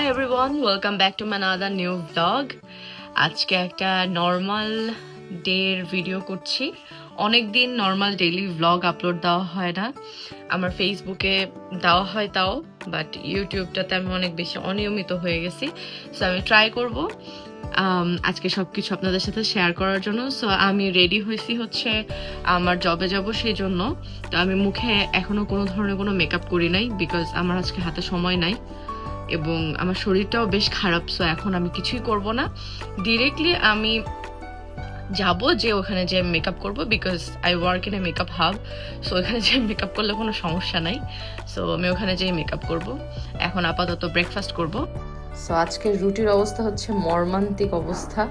everyone, welcome back to another new vlog. আজকে একটা normal ডের ভিডিও করছি। অনেক দিন নর্মাল ডেইলি ভ্লগ আপলোড দেওয়া হয় না, আমার ফেসবুকে দেওয়া হয় তাও, বাট ইউটিউবটাতে আমি অনেক বেশি অনিয়মিত হয়ে গেছি। সো আমি ট্রাই করব আজকে সব কিছু আপনাদের সাথে শেয়ার করার জন্য। সো আমি রেডি হয়েছি হচ্ছে আমার জবে যাব সেই জন্য। তো আমি মুখে এখনো কোনো ধরনের কোনো মেকআপ করি নাই, বিকজ আমার আজকে হাতে সময় নাই এবং আমার শরীরটাও বেশ খারাপ। সো এখন আমি কিছুই করব না, ডিরেক্টলি আমি যাব যে ওখানে যে মেকআপ করব, because I work in a makeup hub. So ওখানে যে মেকআপ করলে কোনো সমস্যা নাই। সো আমি ওখানে যেয়ে মেকআপ করব। এখন আপাতত ব্রেকফাস্ট করব। সো আজকে রুটির অবস্থা হচ্ছে মর্মান্তিক অবস্থা।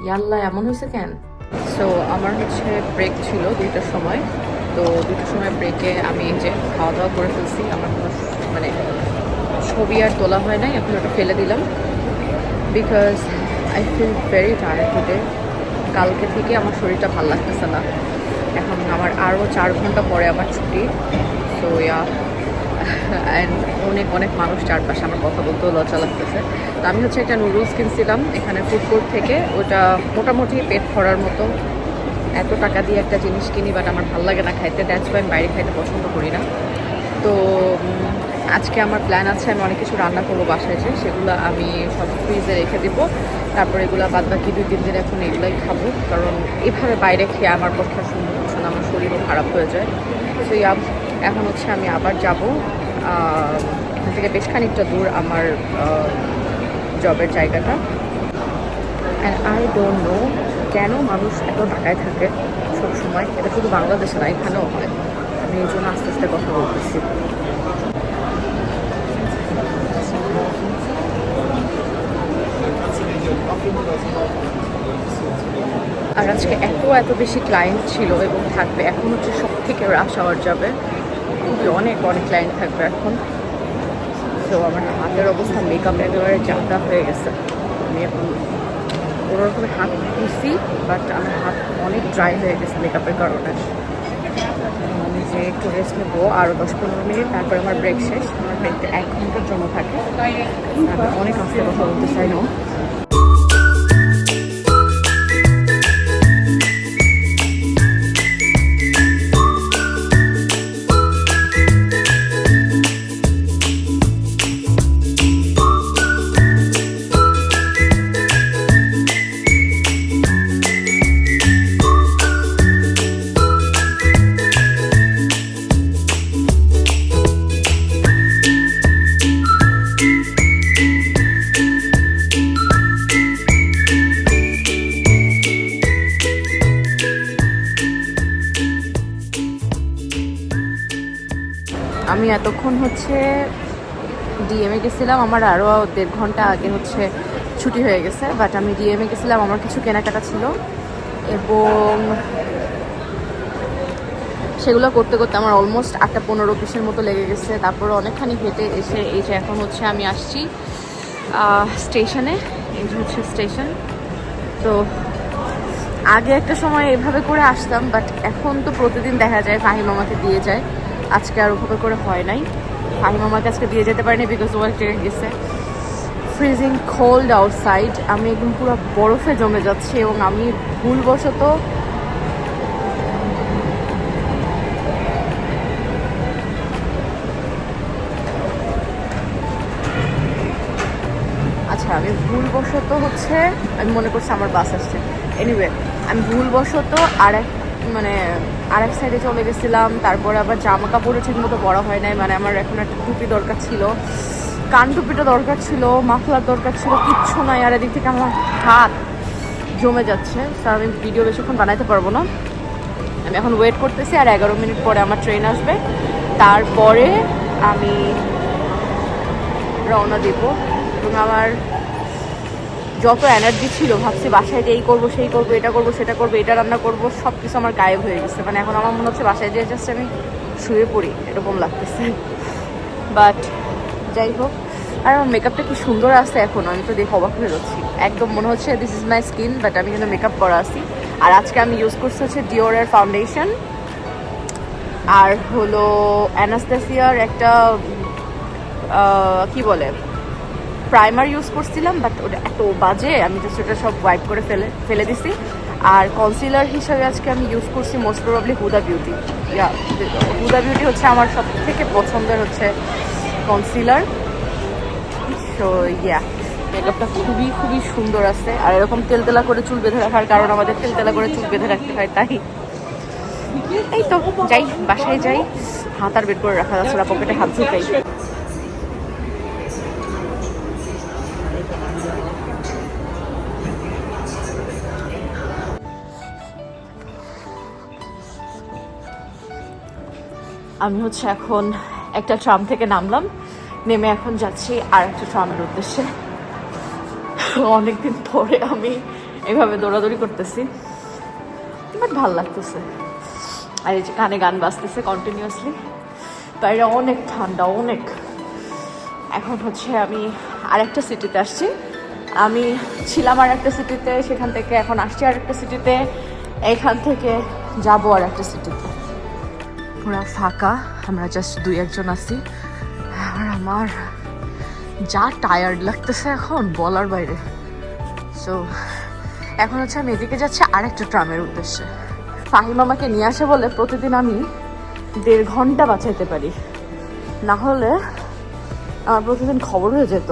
ইয়াল্লা, এমন হয়েছে কেন? সো আমার হচ্ছে ব্রেক ছিল 2টার সময়। তো 2টার সময় ব্রেকে আমি যে খাওয়া দাওয়া করে ফেলছি। আমার কোনো মানে ছবি আর তোলা হয় নাই, এখন ওটা ফেলে দিলাম because I feel very tired today. কালকে থেকে আমার শরীরটা ভালো লাগতেছে না। এখন আমার আরও 4 ঘন্টা পরে আমার ছুটি। সো অ্যান্ড অনেক অনেক মানুষ চারপাশে, আমার কথা বলতেও লজ্জা লাগতেছে। তো আমি হচ্ছে একটা নুডলস কিনছিলাম এখানে ফুড কোর্ট থেকে। ওটা মোটামুটি পেট ভরার মতো। এত টাকা দিয়ে একটা জিনিস কিনি, বাট আমার ভালো লাগে না খাইতে। দ্যাটস ওয়াই আমি বাইরে খাইতে পছন্দ করি না। তো আজকে আমার প্ল্যান আছে, আমি অনেক কিছু রান্না করবো বাসায় যে, সেগুলো আমি সব ফ্রিজে রেখে দেবো। তারপর এগুলো বাদ বাকি 2-3 দিন এখন এগুলোই খাবো, কারণ এভাবে বাইরে খেয়ে আমার পক্ষে সুন্দর হচ্ছে না, আমার শরীরও খারাপ হয়ে যায়। তো এখন হচ্ছে আমি আবার যাব। এখান থেকে বেশ খানিকটা দূর আমার জবের জায়গাটা। অ্যান্ড আই ডোন্ট নো কেন মানুষ এত টাকায় থাকে সবসময়। এটা শুধু বাংলাদেশে না, এখানেও হয়। আমি এই জন্য আস্তে আস্তে কথা বলতেছি। আর আজকে এত বেশি ক্লায়েন্ট ছিল এবং থাকবে। এখন হচ্ছে সব থেকে রাশ আওয়ার যাবে, খুবই অনেক ক্লায়েন্ট থাকবে এখন। তো আমার হাতের অবস্থা মেকআপ একেবারে জাদা হয়ে গেছে। আমি এখন কোনোরকমের হাত ধুইছি, বাট আমার হাত অনেক ড্রাই হয়ে গেছে মেকআপের কারণে। আমি যে একটু রেস্ট নেবো আরও 10-15 মিনিট, তারপরে আমার ব্রেক শেষ। আমার ব্রেকটা 1 ঘন্টার জন্য থাকে। তারপর অনেক আস্তে কথা বলতে চাই না। আমি এতক্ষণ হচ্ছে ডিএমএ গেছিলাম, আমার আরও 1.5 ঘন্টা আগে হচ্ছে ছুটি হয়ে গেছে। বাট আমি ডিএমএ গেছিলাম, আমার কিছু কেনাকাটা ছিল এবং সেগুলো করতে করতে আমার অলমোস্ট 8:15-20 মতো লেগে গেছে। তারপরে অনেকখানি হেঁটে এসে এই যে এখন হচ্ছে আমি আসছি স্টেশনে। এই যে হচ্ছে স্টেশন। তো আগে একটা সময় এভাবে করে আসতাম, বাট এখন তো প্রতিদিন দেখা যায় ফাহিম আমাকে দিয়ে যায়। আজকে আর ওভাবে করে হয় নাই। ফাহিম আমাকে আজকে দিয়ে যেতে পারিনি বিকজ ও ট্রেন গেছে। ফ্রিজিং কোল্ড আউটসাইড, আমি একদম পুরো বরফে জমে যাচ্ছি এবং আমি ভুলবশত হচ্ছে আমি মনে করছি আমার বাস আসছে। এনিওয়ে আমি ভুলবশত আরেক সাইডে চলে গেছিলাম। তারপরে আবার জামা কাপড়ও ঠিক মতো পরা হয় নাই। মানে আমার এখন একটা টুপি দরকার ছিল, কান টুপিটা দরকার ছিল, মাফলার দরকার ছিল, কিচ্ছু নাই। আর এদিক থেকে আমার হাত জমে যাচ্ছে। তো আমি ভিডিও বেশিক্ষণ বানাইতে পারবো না। আমি এখন ওয়েট করতেছি, আর 11 মিনিট পরে আমার ট্রেন আসবে। তারপরে আমি রওনা দেব এবং আমার যত এনার্জি ছিল ভাবছি বাসায় যে এই করবো সেই করবো, এটা করবো সেটা করবো, এটা রান্না করবো, সব কিছু আমার গায়েব হয়ে গেছে। মানে এখন আমার মনে হচ্ছে বাসায় যেয়ে জাস্ট আমি শুয়ে পড়ি, এরকম লাগতেছে। বাট যাই হোক, আর আমার মেকআপটা কি সুন্দর আসছে এখন, আমি তো দেখে অবাক হয়ে যাচ্ছি। একদম মনে হচ্ছে this is my skin, but আমি কিন্তু মেকআপ করা আছি। আর আজকে আমি ইউজ করছি হচ্ছে ডিওরের ফাউন্ডেশন, আর হলো অ্যানাস্তাসিয়ার একটা কি বলে প্রাইমার ইউজ করছিলাম, বাট ওটা এত বাজে, আমি জাস্ট ওটা সব ওয়াইপ করে ফেলে দিছি। আর কনসিলার হিসাবে আজকে আমি ইউজ করছি মোস্ট প্রবাবলি হুদা বিউটি। হুদা বিউটি হচ্ছে আমার সব থেকে পছন্দের হচ্ছে কনসিলার। সো মেকআপটা খুবই খুবই সুন্দর আছে। আর এরকম তেলতেলা করে চুল বেঁধে রাখার কারণ আমাদের তেলতেলা করে চুল বেঁধে রাখতে হয়, তাই এই তো যাই, বাসায় যাই। হাত আর বের করে রাখা যাচ্ছে না, পকেটে হাত ঢুকাই। আমি হচ্ছে এখন একটা ট্রাম থেকে নামলাম, নেমে এখন যাচ্ছি আর একটা ট্রামের উদ্দেশ্যে। অনেকদিন পরে আমি এভাবে দৌড়াদৌড়ি করতেছি, বাট ভাল লাগতেছে। আর এই যে কানে গান বাজতেছে কন্টিনিউয়াসলি। বাইরে অনেক ঠান্ডা, অনেক। এখন হচ্ছে আমি আরেকটা সিটিতে আসছি। আমি ছিলাম আর একটা সিটিতে, সেখান থেকে এখন আসছি আর একটা সিটিতে, এখান থেকে যাবো আর একটা সিটিতে। পুরা ফাঁকা, আমরা জাস্ট 2-1 আছি। আর আমার যা টায়ার্ড লাগতেছে এখন বলার বাইরে। সো এখন হচ্ছে আমি এদিকে যাচ্ছি আরেকটা ট্রামের উদ্দেশ্যে। ফাহিম আমাকে নিয়ে আসে বলে প্রতিদিন আমি 1.5 ঘন্টা বাঁচাইতে পারি, না হলে আমার প্রতিদিন খবর হয়ে যেত।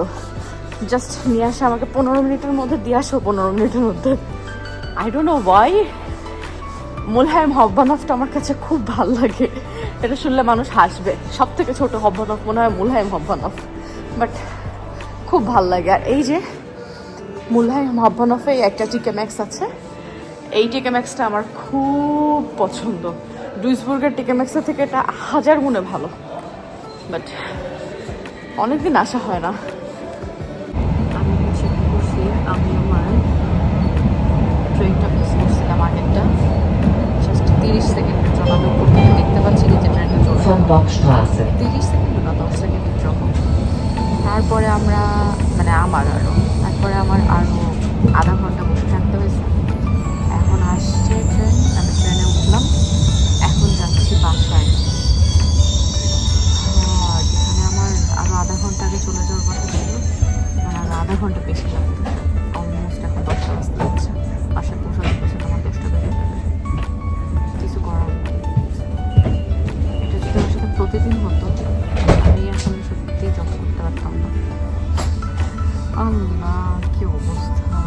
জাস্ট নিয়ে আসে আমাকে 15 মিনিটের মধ্যে, দিয়ে আসো 15 মিনিটের মধ্যে। আই ডোন্ট নো ওয়াই মুলহাইম হব্বানফটা আমার কাছে খুব ভাল লাগে। এটা শুনলে মানুষ হাসবে, সব থেকে ছোট হব্বানফ মনে হয় মুলহাইম হব্বানফ, বাট খুব ভাল লাগে। আর এই যে মুলহাইম হব্বানফে একটা টিকে ম্যাক্স আছে, এই টিকে ম্যাক্সটা আমার খুব পছন্দ। ডুইসবুর্গের টিকে ম্যাক্সের থেকে এটা 1000 গুণে ভালো, বাট অনেকদিন আসা হয় না। আমি হচ্ছে কী করছি, আমি আমার ট্রেনটা মিস করছিলাম আগেরটা, জাস্ট 30 সেকেন্ডের জন্য। আমি উপর থেকে দেখতে পাচ্ছি যে ট্রেনটা চলে 30 সেকেন্ড না 10 সেকেন্ডের জন্য। তারপরে তারপরে আমার আরও আধা ঘন্টা বসে থাকতে হয়েছে। এখন আসছে ট্রেন, আমি ট্রেনে উঠলাম, এখন যাচ্ছি বাসায়। যেখানে আমার আরও আধা ঘন্টা আগে চলে যাওয়ার কথা ছিল, মানে আরও আধা ঘন্টা বেশি লাগতো। অলমোস্ট এখন 10টা বাজতে হচ্ছে, বাসায় পৌঁছাতে পৌঁছাতে আমার 10টা বেজে যাবে। কিছু করার নেই। এটা যদি আমার সাথে প্রতিদিন হতো, আমি এখন সত্যি জব করতে পারতাম না। আল্লাহ কি অবস্থা।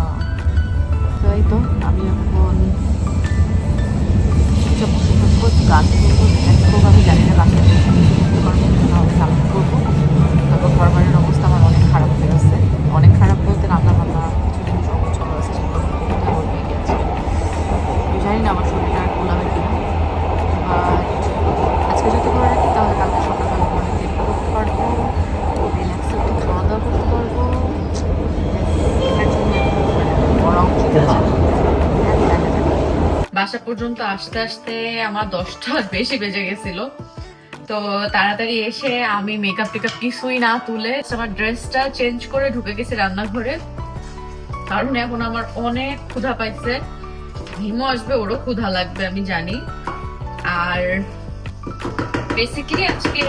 তাই তো আমি এখন চুপচাপ বসে থাকবো, গান শুনবো, রিল্যাক্স করবো। আমি জানি না বাসায় করতে পারবো না, হবে সামনে করবো। তারপর ঘর বাড়ির অবস্থা আমার অনেক খারাপ হয়ে গেছে, অনেক খারাপ বলতে রান্না বান্না কিছু জিনিস অগোছালো আছে, সেগুলো কোথায় বলতে গিয়েছে। আমি জানি না আমার শরীরটা আর কোলাবে কিনা, বাট আজকে যদি করে রাখি তাহলে কালকে সকালবেলা অনেক দিন করতে পারবো, রিল্যাক্সে একটু খাওয়া দাওয়া করতে পারবো। বাসা পর্যন্ত আসতে আসতে আমার 10টা বেশি বেজে গেছিল। তো তাড়াতাড়ি এসে আমি মেকআপ টেকআপ কিছুই না তুলে আমার ড্রেসটা চেঞ্জ করে ঢুকে গেছি রান্নাঘরে, কারণ এখন আমার অনেক ক্ষুধা পাইছে। হিমো আসবে, ওরও ক্ষুধা লাগবে আমি জানি। আর বেসিক্যালি আজকে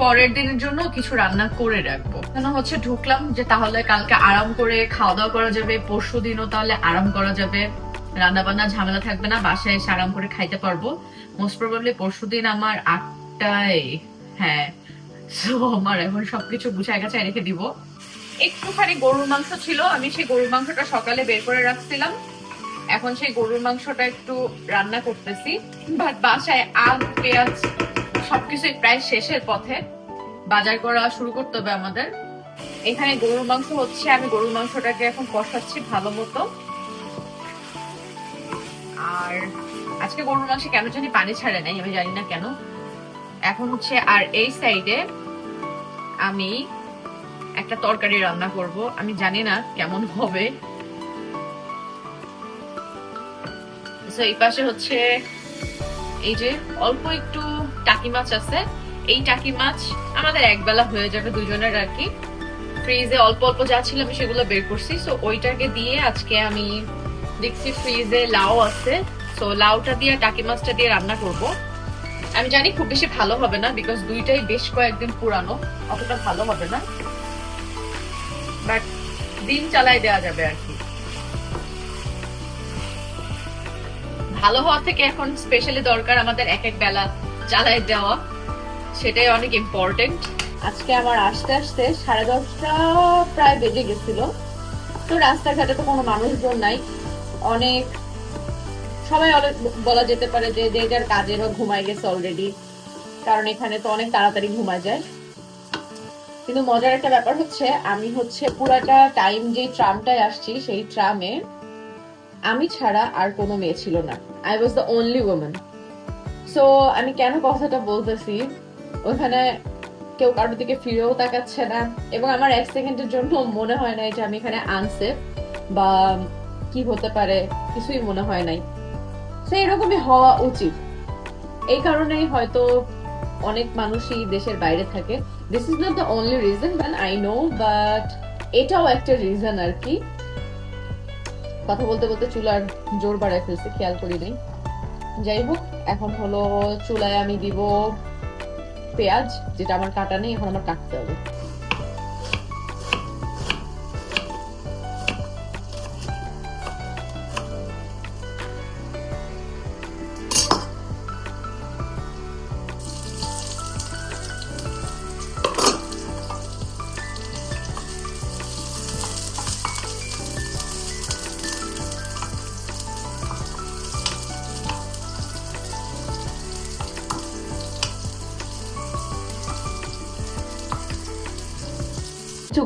পরের দিনের জন্য কিছু রান্না করে রাখবো, কেন হচ্ছে ঢুকলাম যে তাহলে কালকে আরাম করে খাওয়া দাওয়া করা যাবে, পরশু দিনও তাহলে আরাম করা যাবে, রান্না বান্না ঝামেলা থাকবে না, বাসায় এসে আরাম করে খাইতে পারবো। মোস্ট প্রবাবলি পরশু দিন আমার 8টায়, হ্যাঁ। সো আমার এখন সবকিছু গুছায় গাছায় রেখে দিব। একটুখানি গরুর মাংস ছিল, আমি সেই গরুর মাংসটা সকালে বের করে রাখছিলাম, এখন সেই গরুর মাংসটা একটু রান্না করতেছি। বাট বাসায় আলু পেঁয়াজ সবকিছুই প্রায় শেষের পথে, বাজার করা শুরু করতে হবে আমাদের। এখানে গরুর মাংস হচ্ছে, আমি গরুর মাংসটাকে এখন কষাচ্ছি ভালো মতো। আর আজকে গরুর মাংসে কেন জানি পানি ছাড়ে নাই, আমি জানি না কেন। এখন হচ্ছে আর এই সাইডে আমি একটা তরকারি রান্না করব, আমি জানি না কেমন হবে। এই পাশে হচ্ছে এই যে অল্প একটু টাকি মাছ আছে, এই টাকি মাছ আমাদের একবেলা হয়ে যাবে দুজনের আর কি। ফ্রিজে অল্প অল্প যা ছিল আমি সেগুলো বের করছি, সো ওইটাকে দিয়ে আজকে আমি দেখছি ফ্রিজে লাউ আছে, সো লাউটা দিয়ে টাকি মাছটা দিয়ে রান্না করব। আমি জানি খুব বেশি ভালো হবে না, বিকজ দুইটাই বেশ কয়েকদিন পুরানো, অতটা ভালো হবে না। বাট দিন চালাই দেওয়া যাবে আর কি। ভালো হওয়া থেকে এখন স্পেশালি দরকার আমাদের এক এক বেলা চালাই দেওয়া, সেটাই অনেক ইম্পর্টেন্ট। আজকে আমার আসতে আসতে 10:30 প্রায় বেজে গেছিল। তো রাস্তাঘাটে তো কোনো মানুষজন নাই, অনেক সবাই অনেক বলা যেতে পারে যে যে যার কাজেরও ঘুমায় গেছে অলরেডি, কারণ এখানে তো অনেক তাড়াতাড়ি ঘুমায় যায়। কিন্তু মজার একটা ব্যাপার হচ্ছে, আমি হচ্ছে পুরাটা টাইম যে ট্রামটায় আসছি সেই ট্রামে আমি ছাড়া আর কোনো মেয়ে ছিল না। I was the only woman. So আমি কেন কথাটা বলতেছি, ওখানে কেউ কারোর দিকে ফিরেও তাকাচ্ছে না, এবং আমার 1 সেকেন্ডের জন্য মনে হয় নাই যে আমি এখানে আনসেফ বা কি হতে পারে, কিছুই মনে হয় নাই। তো এরকমই হওয়া উচিত। এই কারণেই হয়তো অনেক মানুষই দেশের বাইরে থাকে। This is not the only reason, but I know, but এটাও একটা রিজন আর কি। কথা বলতে বলতে চুলার জোর বাড়ায় ফেলছে, খেয়াল করি নাই। যাই হোক, এখন হলো চুলায় আমি দিব পেঁয়াজ, যেটা আমার কাটা নেই, এখন আমার কাটতে হবে।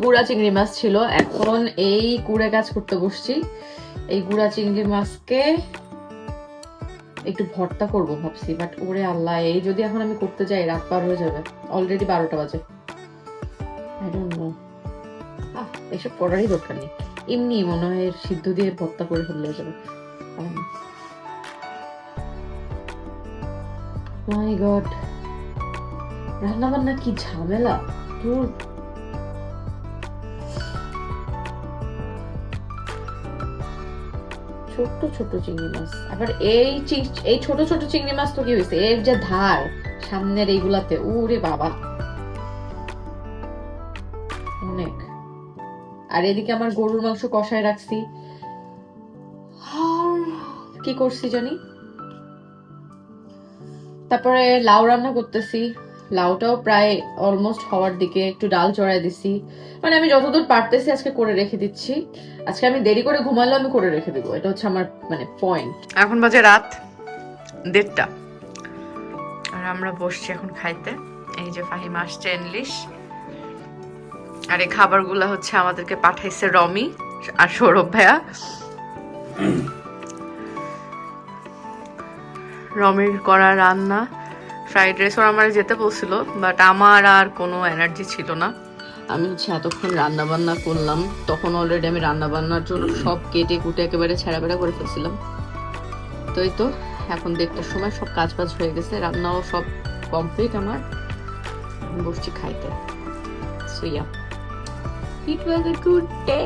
গুড়া চিংড়ি মাছ ছিল, এখন এই কুড়ে কাজ করতে বসছি। এই গুড়া চিংড়ি মাছকে একটু ভর্তা করব ভাবছি, বাট ওরে আল্লাহ, এই যদি এখন আমি করতে যাই রাত পার হয়ে যাবে, অলরেডি 12টা বাজে। আই ডোন্ট নো, এসব করারই দরকার নেই, এমনি মনে হয় সিদ্ধ দিয়ে ভর্তা করে ফেললে হয়ে যাবে। মাই গড, রান্না বান্না কি ঝামেলা! ধুর, ছোট্ট ছোট চিংড়ি মাছ, আবার এই ছোট ছোট চিংড়ি মাছ তো কি হয়েছে, এর যে ধার সামনের এইগুলাতে, ওরে বাবা অনেক। আর এদিকে আমার গরুর মাংস কষায় রাখছি। কি করছি জানি, তারপরে লাউ রান্না করতেছি, লাউটাও প্রায় অলমোস্ট হওয়ার দিকে, একটু ডাল চড়াই দিছি। মানে আমি যতদূর পারতেছি আজকে করে রেখে দিচ্ছি। আজকে আমি দেরি করে ঘুমালেও আমি করে রেখে দিব, এটা হচ্ছে আমার মানে পয়েন্ট। এখন বাজে রাত 1:30 আর আমরা বসছি এখন খাইতে। এই যে ফাহিম আসছে ইংলিশ, আর এই খাবারগুলো হচ্ছে আমাদেরকে পাঠাইছে রমি আর সৌরভ ভাইয়া। রমির করা রান্না ফ্রাইড রাইস, ওরা আমার যেতে বলছিল, বাট আমার আর কোনো এনার্জি ছিল না। আমি হচ্ছে এতক্ষণ রান্না বান্না করলাম, তখন অলরেডি আমি রান্না বান্নার জন্য সব কেটে কুটে একেবারে ছেঁড়াবেড়া করে ফেলছিলাম। তো এই তো এখন 1:30টার সময় সব কাজ বাজ হয়ে গেছে, রান্নাও সব কমপ্লিট আমার, বসছি খাইতে। So yeah, it was a good day.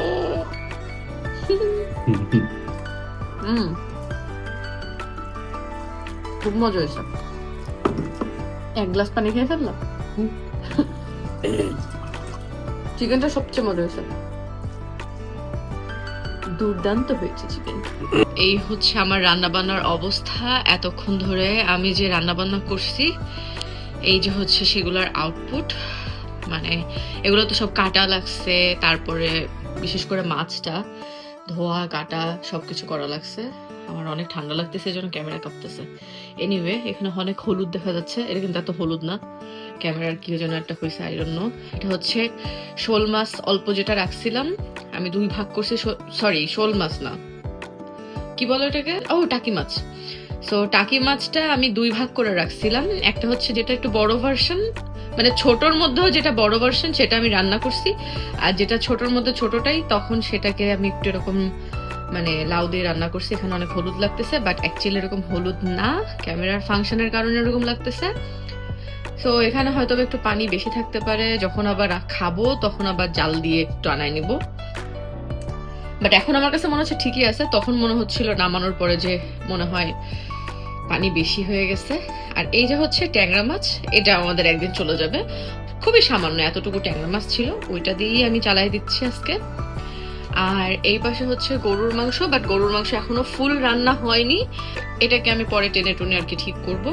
খুব মজা হয়েছে, 1 গ্লাস পানি খেয়ে ফেললাম। চিকেনটা সবচেয়ে মজা হয়েছে, দুর্দান্ত হয়েছে চিকেন। এই হচ্ছে আমার রান্না বান্নার অবস্থা এতক্ষণ ধরে। আমি যে রান্না বান্না করছি, এই যে হচ্ছে সেগুলোর আউটপুট। মানে এগুলো তো সব কাটা লাগছে, তারপরে বিশেষ করে মাছটা ধোয়া কাটা সবকিছু করা লাগছে। আমার অনেক ঠান্ডা লাগতেছে, যেন ক্যামেরা কাঁপতেছে। এনিওয়ে, এখানে অনেক হলুদ দেখা যাচ্ছে, এটা কিন্তু এত হলুদ না, ক্যামেরার কি যেন একটা হয়েছে, আই ডোন্ট নো। এটা হচ্ছে শোল মাছ, অল্প যেটা রাখছিলাম আমি 2 ভাগ করছি। সরি, শোল মাছ না, কি বলো এটাকে, ও টাকি মাছ। সো টাকি মাছটা আমি 2 ভাগ করে রাখছিলাম। একটা হচ্ছে যেটা একটু বড় ভার্সন, মানে ছোটর মধ্যেও যেটা বড় ভার্সন, সেটা আমি রান্না করছি। আর যেটা ছোটর মধ্যে ছোটটাই, তখন সেটাকে আমি একটু এরকম মানে লাউ দিয়ে রান্না করছি। এখানে অনেক হলুদ লাগতেছে, বাট অ্যাকচুয়ালি এরকম হলুদ না, ক্যামেরার ফাংশনের কারণে এরকম লাগতেছে। সো এখানে হয়তো একটু পানি বেশি থাকতে পারে, যখন আবার খাবো তখন আবার জাল দিয়ে একটু আনাই নিব। বাট এখন আমার কাছে মনে হচ্ছে ঠিকই আছে, তখন মনে হচ্ছিল নামানোর পরে যে মনে হয় পানি বেশি হয়ে গেছে। আর এই যে হচ্ছে ট্যাংরা মাছ, এটা আমাদের একদিন চলে যাবে, খুবই সামান্য, এতটুকু ট্যাংরা মাছ ছিল, ওইটা দিয়েই আমি চালাই দিচ্ছি আজকে। আর এই পাশে হচ্ছে গরুর মাংস, বাট গরুর মাংস এখনো ফুল রান্না হয়নি, এটাকে আমি পরে টেনে টুনে আর কি ঠিক করব।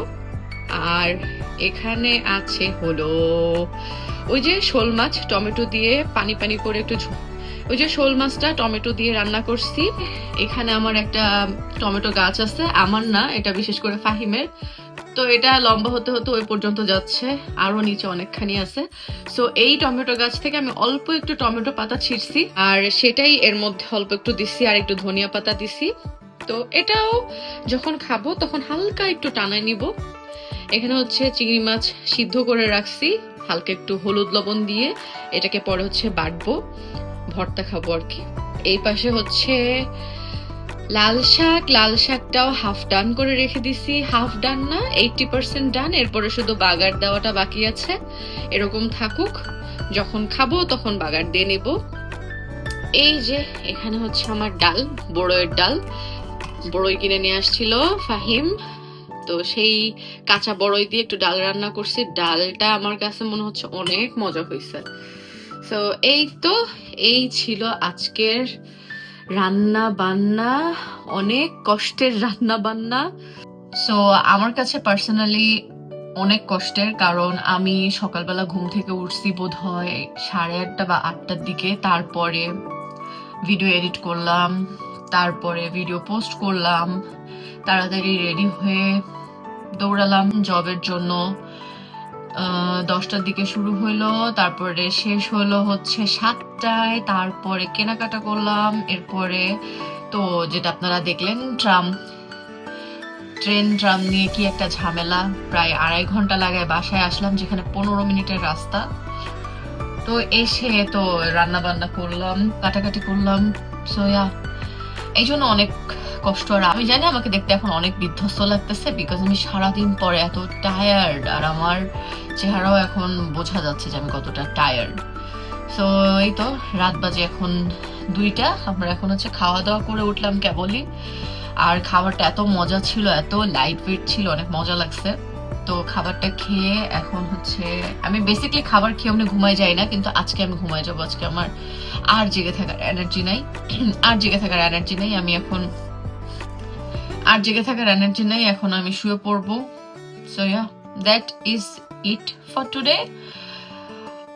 আর এখানে আছে হলো ওই যে শোল মাছ টমেটো দিয়ে পানি পানি করে একটু ওই যে শোল মাছটা টমেটো দিয়ে রান্না করছি। এখানে আমার একটা টমেটো গাছ আছে, আমার না, এটা বিশেষ করে ফাহিমের। তো এটা লম্বা হতে হতে ওই পর্যন্ত যাচ্ছে, আরো নিচে অনেকখানি আছে। সো এই টমেটো গাছ থেকে আমি অল্প একটু টমেটো পাতা ছিঁড়ছি, আর সেটাই এর মধ্যে অল্প একটু দিছি, আর একটু ধনিয়া পাতা দিছি। তো এটাও যখন খাবো তখন হালকা একটু টানায় নিব। এখানে হচ্ছে চিংড়ি মাছ সিদ্ধ করে রাখছি হালকা একটু হলুদ লবণ দিয়ে, এটাকে পরে হচ্ছে বাটবো, ভর্তা খাবো আর কি। এই পাশে হচ্ছে লাল শাক, লাল শাকটাও হাফ ডান করে রেখে দিছি, হাফ ডান না 80% ডান, এরপরে শুধু বাগার দেওয়াটা বাকি আছে। এরকম থাকুক, যখন খাবো তখন বাগার দিয়ে নেব। এই যে এখানে হচ্ছে আমার ডাল, বড়ইয়ের ডাল, বড়ই কিনে নিয়ে আসছিল ফাহিম, তো সেই কাঁচা বড়ই দিয়ে একটু ডাল রান্না করছি। ডালটা আমার কাছে মনে হচ্ছে অনেক মজা হয়েছে। তো এই তো, এই ছিল আজকের রান্না বান্না, অনেক কষ্টের রান্না বান্না। সো আমার কাছে পার্সোনালি অনেক কষ্টের, কারণ আমি সকালবেলা ঘুম থেকে উঠছি বোধ হয় 8:30 বা 8টার দিকে, তারপরে ভিডিও এডিট করলাম, তারপরে ভিডিও পোস্ট করলাম, তাড়াতাড়ি রেডি হয়ে দৌড়ালাম জবের জন্য। 10টার দিকে শুরু হইলো, তারপরে শেষ হলো হচ্ছে 7টায়, তারপরে কেনাকাটা করলাম। এরপরে তো যেটা আপনারা দেখলেন, ট্রেন ট্রাম নিয়ে কি একটা ঝামেলা, প্রায় 2.5 ঘন্টা লাগায় বাসায় আসলাম, যেখানে 15 মিনিটের রাস্তা। তো এসে তো রান্না বান্না করলাম, কাটাকাটি করলাম। সো এই জন্য অনেক কষ্ট। আর আমি জানি আমাকে দেখতে এখন অনেক বিধ্বস্ত লাগতেছে, বিকজ আমি সারাদিন পরে এত টায়ার্ড, আর আমার চেহারাও এখন বোঝা যাচ্ছে যে আমি কতটা টায়ার্ড। সো এই তো রাত বাজে এখন 2টা, আমরা এখন হচ্ছে খাওয়া দাওয়া করে উঠলাম কেবলই। আর খাবারটা এত মজা ছিল, এত লাইট ওয়েট ছিল, অনেক মজা লাগছে। তো খাবারটা খেয়ে এখন হচ্ছে আমি বেসিক্যালি খাবার খেয়ে আমি ঘুমাই যাই না, কিন্তু আজকে আমি ঘুমাই যাবো। আজকে আমার আর জেগে থাকার এনার্জি নাই, আমি এখন আর জেগে থাকার এনার্জি নাই, এখন আমি শুয়ে পড়বো। So that is it for today.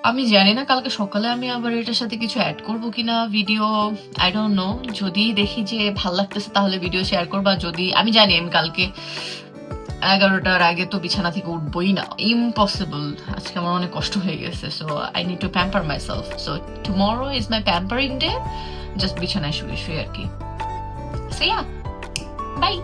আমি জানি না কালকে সকালে আমি আবার এটার সাথে কিছু অ্যাড করবো কিনা ভিডিও, আই ডোন্ট নো। যদি দেখি যে ভাল লাগতেছে তাহলে ভিডিও শেয়ার করবা, যদি আমি জানি আমি কালকে 11টার আগে তো বিছানা থেকে উঠবোই না, ইম্পসিবল। আজকে আমার অনেক কষ্ট হয়ে গেছে, so I need to pamper myself. So tomorrow is my pampering day, just বিছানায় শুয়ে শুয়ে আর কি। So by.